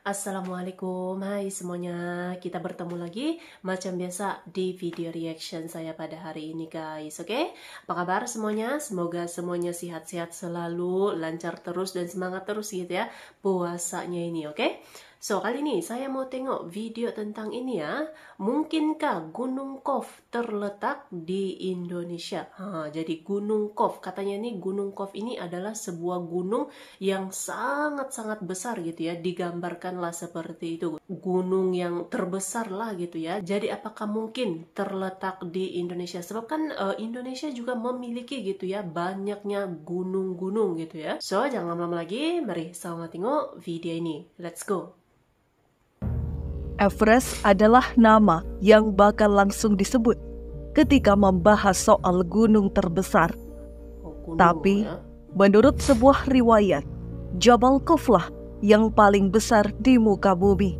Assalamualaikum, hai semuanya. Kita bertemu lagi macam biasa di video reaction saya pada hari ini guys. Oke, apa kabar semuanya? Semoga semuanya sehat-sehat selalu, lancar terus dan semangat terus gitu ya puasanya ini. Oke, so kali ini saya mau tengok video tentang ini ya. Mungkinkah Gunung Kov terletak di Indonesia? Jadi Gunung Kov, katanya nih Gunung Kov ini adalah sebuah gunung yang sangat-sangat besar gitu ya, digambarkanlah seperti itu, gunung yang terbesar lah gitu ya. Jadi apakah mungkin terletak di Indonesia? Sebab kan Indonesia juga memiliki gitu ya banyaknya gunung-gunung gitu ya. So jangan lama-lama lagi, mari sama tengok video ini. Let's go. Everest adalah nama yang bakal langsung disebut ketika membahas soal gunung terbesar. Gunung, Tapi, ya. menurut sebuah riwayat, Jabal Kov lah yang paling besar di muka bumi.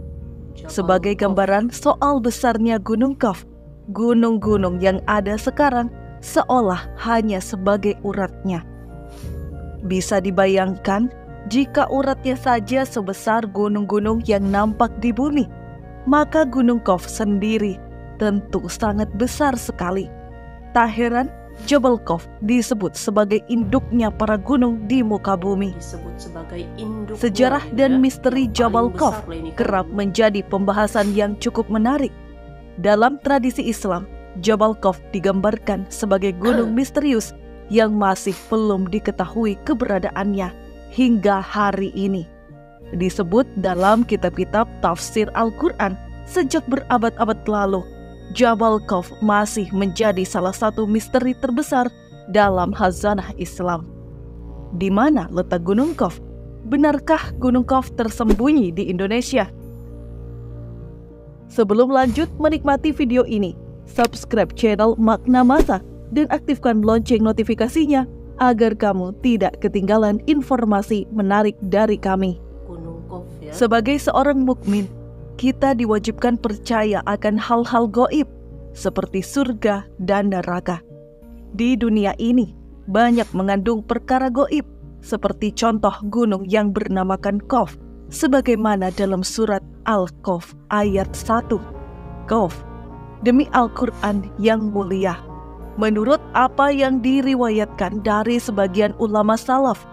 Sebagai gambaran soal besarnya Gunung Kov, gunung-gunung yang ada sekarang seolah hanya sebagai uratnya. Bisa dibayangkan jika uratnya saja sebesar gunung-gunung yang nampak di bumi, maka Gunung Kov sendiri tentu sangat besar sekali. Tak heran Jabal Kov disebut sebagai induknya para gunung di muka bumi. Sejarah dan misteri Jabal Kov kerap menjadi pembahasan yang cukup menarik. Dalam tradisi Islam, Jabal Kov digambarkan sebagai gunung misterius yang masih belum diketahui keberadaannya hingga hari ini. Disebut dalam kitab-kitab tafsir Al-Quran sejak berabad-abad lalu, Jabal Kov masih menjadi salah satu misteri terbesar dalam khazanah Islam. Di mana letak Gunung Kov? Benarkah Gunung Kov tersembunyi di Indonesia? Sebelum lanjut menikmati video ini, subscribe channel Makna Masa dan aktifkan lonceng notifikasinya agar kamu tidak ketinggalan informasi menarik dari kami. Sebagai seorang mukmin, kita diwajibkan percaya akan hal-hal gaib seperti surga dan neraka. Di dunia ini banyak mengandung perkara gaib, seperti contoh gunung yang bernamakan Kov, sebagaimana dalam surat Al-Kov ayat 1. Kov, demi Al-Quran yang mulia. Menurut apa yang diriwayatkan dari sebagian ulama salaf,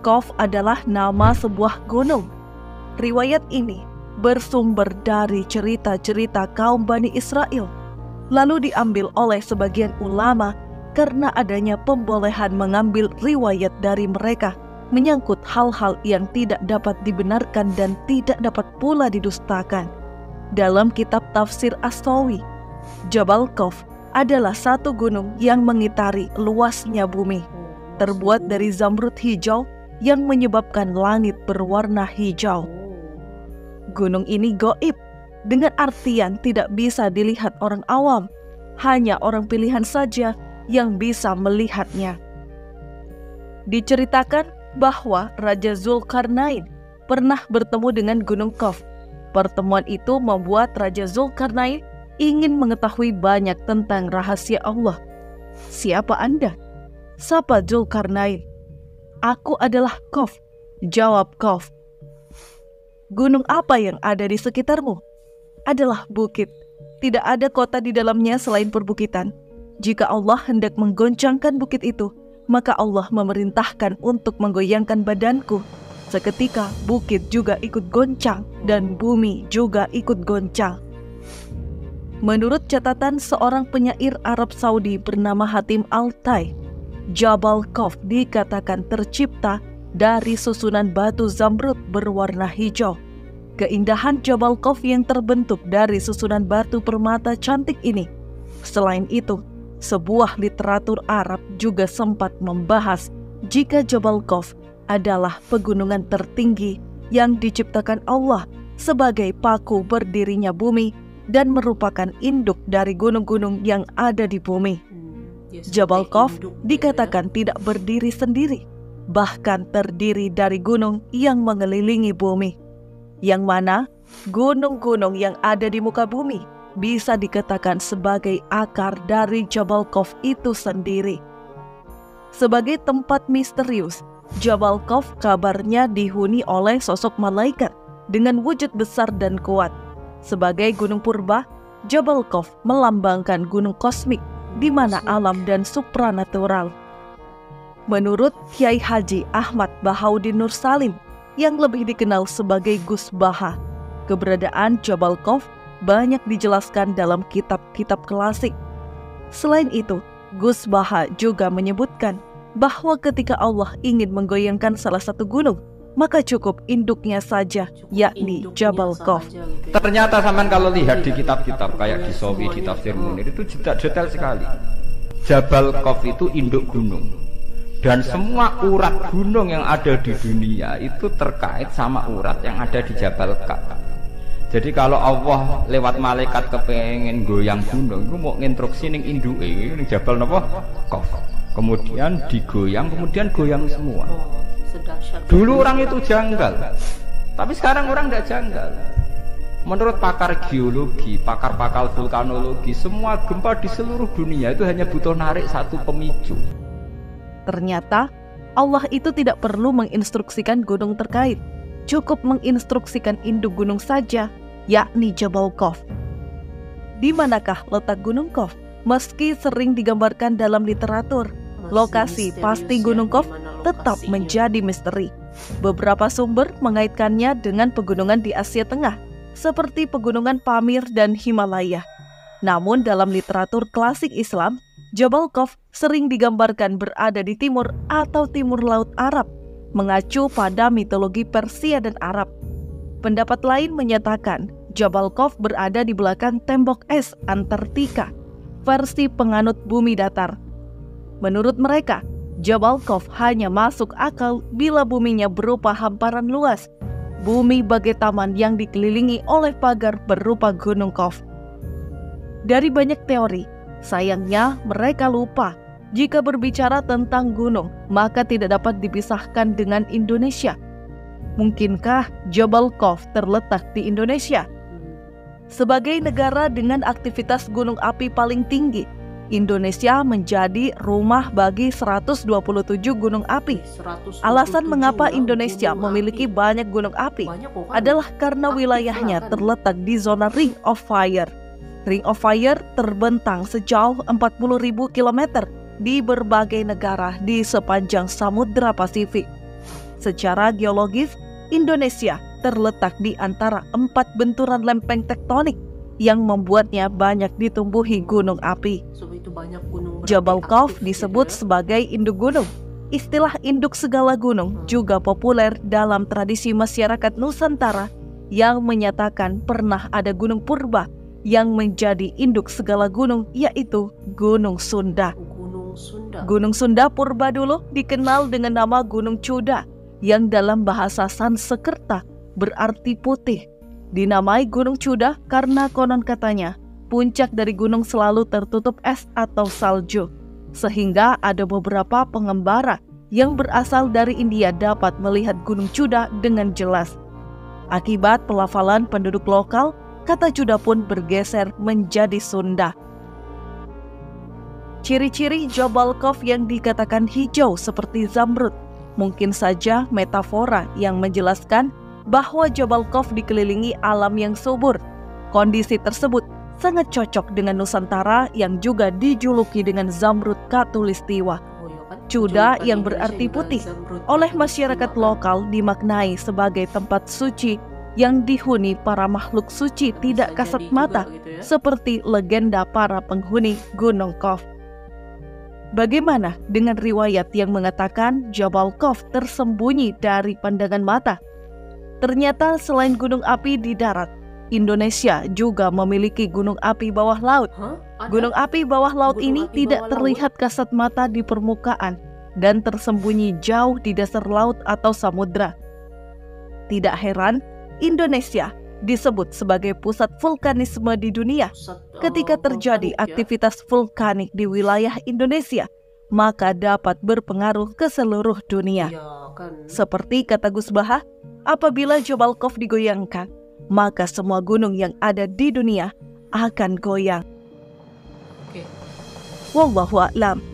Kov adalah nama sebuah gunung. Riwayat ini bersumber dari cerita-cerita kaum Bani Israel, lalu diambil oleh sebagian ulama karena adanya pembolehan mengambil riwayat dari mereka menyangkut hal-hal yang tidak dapat dibenarkan dan tidak dapat pula didustakan. Dalam kitab tafsir As-Sawi, Jabal Kov adalah satu gunung yang mengitari luasnya bumi, terbuat dari zamrud hijau yang menyebabkan langit berwarna hijau. Gunung ini gaib, dengan artian tidak bisa dilihat orang awam, hanya orang pilihan saja yang bisa melihatnya. Diceritakan bahwa Raja Zulkarnain pernah bertemu dengan Gunung Kov. Pertemuan itu membuat Raja Zulkarnain ingin mengetahui banyak tentang rahasia Allah. Siapa Anda? Sapa Zulkarnain. Aku adalah Kov, jawab Kov. Gunung apa yang ada di sekitarmu? Adalah bukit. Tidak ada kota di dalamnya selain perbukitan. Jika Allah hendak menggoncangkan bukit itu, maka Allah memerintahkan untuk menggoyangkan badanku. Seketika bukit juga ikut goncang dan bumi juga ikut goncang. Menurut catatan seorang penyair Arab Saudi bernama Hatim Al-Tai, Jabal Kov dikatakan tercipta dari susunan batu zamrud berwarna hijau. Keindahan Jabal Kov yang terbentuk dari susunan batu permata cantik ini. Selain itu, sebuah literatur Arab juga sempat membahas jika Jabal Kov adalah pegunungan tertinggi yang diciptakan Allah sebagai paku berdirinya bumi dan merupakan induk dari gunung-gunung yang ada di bumi. Jabal Kov dikatakan tidak berdiri sendiri, bahkan terdiri dari gunung yang mengelilingi bumi, yang mana gunung-gunung yang ada di muka bumi bisa dikatakan sebagai akar dari Jabal Kov itu sendiri. Sebagai tempat misterius Jabal Khawf kabarnya dihuni oleh sosok malaikat dengan wujud besar dan kuat. Sebagai gunung purba, Jabal Khawf melambangkan gunung kosmik di mana alam dan supranatural. Menurut Kiai Haji Ahmad Bahaudin Nur Salim yang lebih dikenal sebagai Gus Baha, keberadaan Jabal Khawf banyak dijelaskan dalam kitab-kitab klasik. Selain itu, Gus Baha juga menyebutkan bahwa ketika Allah ingin menggoyangkan salah satu gunung, maka cukup induknya saja, yakni Jabal Khawf. Ternyata sampean kalau lihat di kitab-kitab kayak di Sawi, di Tafsir Munir itu detail sekali. Jabal Khawf itu induk gunung. Dan semua urat gunung yang ada di dunia itu terkait sama urat yang ada di Jabal Khawf. Jadi kalau Allah lewat malaikat kepengen goyang gunung, itu mau nginstruksi ning induke ning Jabal napa? Khawf. Kemudian digoyang, kemudian goyang semua. Dulu orang itu janggal, tapi sekarang orang tidak janggal. Menurut pakar geologi, pakar-pakar vulkanologi, semua gempa di seluruh dunia itu hanya butuh narik satu pemicu. Ternyata Allah itu tidak perlu menginstruksikan gunung terkait, cukup menginstruksikan induk gunung saja, yakni Jabal Khawf. Di manakah letak Gunung Khawf? Meski sering digambarkan dalam literatur, lokasi pasti Gunung Khawf tetap menjadi misteri. Beberapa sumber mengaitkannya dengan pegunungan di Asia Tengah, seperti pegunungan Pamir dan Himalaya. Namun dalam literatur klasik Islam, Jabal Khawf sering digambarkan berada di timur atau timur Laut Arab, mengacu pada mitologi Persia dan Arab. Pendapat lain menyatakan Jabal Khawf berada di belakang tembok es Antartika, versi penganut bumi datar. Menurut mereka, Jabal Khawf hanya masuk akal bila buminya berupa hamparan luas, bumi bagai taman yang dikelilingi oleh pagar berupa Gunung Khawf. Dari banyak teori, sayangnya mereka lupa jika berbicara tentang gunung, maka tidak dapat dipisahkan dengan Indonesia. Mungkinkah Jabal Khawf terletak di Indonesia? Sebagai negara dengan aktivitas gunung api paling tinggi, Indonesia menjadi rumah bagi 127 gunung api. Alasan mengapa Indonesia memiliki banyak gunung api adalah karena wilayahnya terletak di zona Ring of Fire. Ring of Fire terbentang sejauh 40.000 km di berbagai negara di sepanjang Samudra Pasifik. Secara geologis, Indonesia terletak di antara 4 benturan lempeng tektonik yang membuatnya banyak ditumbuhi gunung api. Jabal Khawf disebut sebagai induk gunung. Istilah induk segala gunung juga populer dalam tradisi masyarakat Nusantara yang menyatakan pernah ada gunung purba yang menjadi induk segala gunung, yaitu Gunung Sunda. Gunung Sunda purba dulu dikenal dengan nama Gunung Chuda yang dalam bahasa Sanskerta berarti putih. Dinamai Gunung Chuda karena konon katanya puncak dari gunung selalu tertutup es atau salju, sehingga ada beberapa pengembara yang berasal dari India dapat melihat Gunung Chuda dengan jelas. Akibat pelafalan penduduk lokal, kata Chuda pun bergeser menjadi Sunda. Ciri-ciri Jabal Khawf yang dikatakan hijau seperti zamrud mungkin saja metafora yang menjelaskan bahwa Jabal Khawf dikelilingi alam yang subur. Kondisi tersebut sangat cocok dengan Nusantara yang juga dijuluki dengan Zamrud Katulistiwa. Chuda yang berarti putih oleh masyarakat lokal dimaknai sebagai tempat suci yang dihuni para makhluk suci tidak kasat mata, seperti legenda para penghuni Gunung Khawf. Bagaimana dengan riwayat yang mengatakan Jabal Khawf tersembunyi dari pandangan mata? Ternyata selain gunung api di darat, Indonesia juga memiliki gunung api bawah laut. Gunung api bawah laut ini tidak terlihat kasat mata di permukaan dan tersembunyi jauh di dasar laut atau samudra. Tidak heran, Indonesia disebut sebagai pusat vulkanisme di dunia. Ketika terjadi aktivitas vulkanik di wilayah Indonesia, maka dapat berpengaruh ke seluruh dunia. Seperti kata Gus Baha, apabila Jabal Khawf digoyangkan, maka semua gunung yang ada di dunia akan goyang. Wallahu a'lam.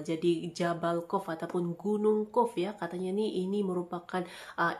jadi Jabal Khawf ataupun Gunung Khawf ya, katanya ini merupakan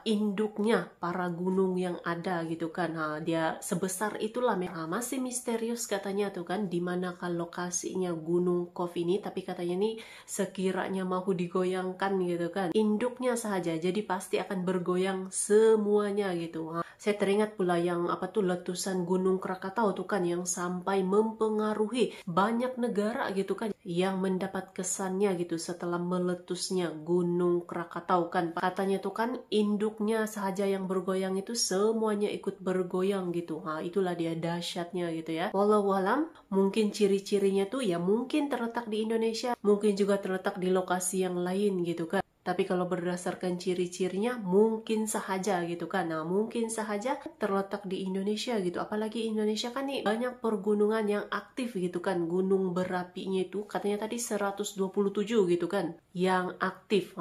induknya para gunung yang ada gitu kan. Dia sebesar itulah, masih misterius katanya tuh kan di manakah lokasinya Gunung Khawf ini, tapi katanya nih sekiranya mau digoyangkan gitu kan, induknya saja jadi pasti akan bergoyang semuanya gitu. Saya teringat pula yang letusan Gunung Krakatau tuh kan, yang sampai mempengaruhi banyak negara gitu kan, yang mendapat kesannya gitu setelah meletusnya Gunung Krakatau kan. Katanya tuh kan induknya saja yang bergoyang itu semuanya ikut bergoyang gitu. Itulah dia dahsyatnya gitu ya. Wallahu alam, mungkin ciri-cirinya tuh ya mungkin terletak di Indonesia, mungkin juga terletak di lokasi yang lain gitu kan. Tapi kalau berdasarkan ciri-cirinya mungkin sahaja gitu kan. Mungkin sahaja terletak di Indonesia gitu. Apalagi Indonesia kan nih banyak pergunungan yang aktif gitu kan. Gunung berapinya itu katanya tadi 127 gitu kan yang aktif.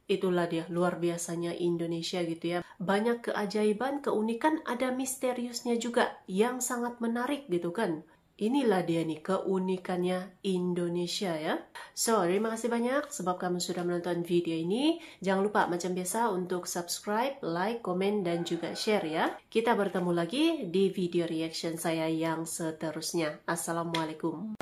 Itulah dia luar biasanya Indonesia gitu ya. Banyak keajaiban, keunikan, ada misteriusnya juga yang sangat menarik gitu kan. Inilah dia nih keunikannya Indonesia ya. So, terima kasih banyak sebab kamu sudah menonton video ini. Jangan lupa macam biasa untuk subscribe, like, komen, dan juga share ya. Kita bertemu lagi di video reaction saya yang seterusnya. Assalamualaikum.